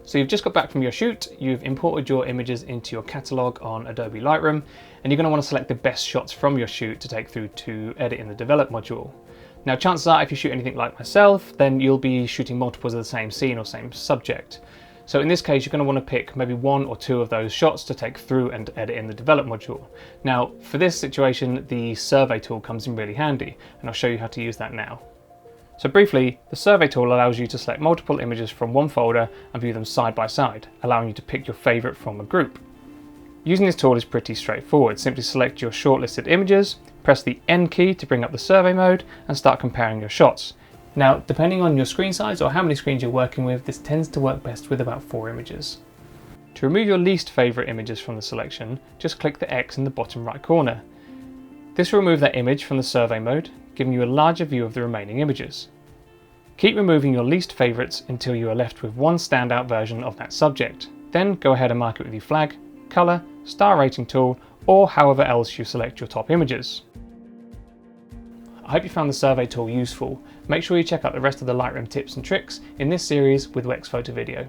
So you've just got back from your shoot, you've imported your images into your catalog on Adobe Lightroom, and you're going to want to select the best shots from your shoot to take through to edit in the develop module. Now chances are if you shoot anything like myself, then you'll be shooting multiples of the same scene or same subject. So in this case, you're going to want to pick maybe 1 or 2 of those shots to take through and edit in the develop module. Now for this situation, the survey tool comes in really handy, and I'll show you how to use that now. So briefly, the survey tool allows you to select multiple images from one folder and view them side by side, allowing you to pick your favourite from a group. Using this tool is pretty straightforward. Simply select your shortlisted images, press the N key to bring up the survey mode, and start comparing your shots. Now, depending on your screen size or how many screens you're working with, this tends to work best with about 4 images. To remove your least favourite images from the selection, just click the X in the bottom right corner. This will remove that image from the survey mode, giving you a larger view of the remaining images. Keep removing your least favourites until you are left with one standout version of that subject. Then go ahead and mark it with your flag, colour, star rating tool, or however else you select your top images. I hope you found the survey tool useful. Make sure you check out the rest of the Lightroom tips and tricks in this series with Wex Photo Video.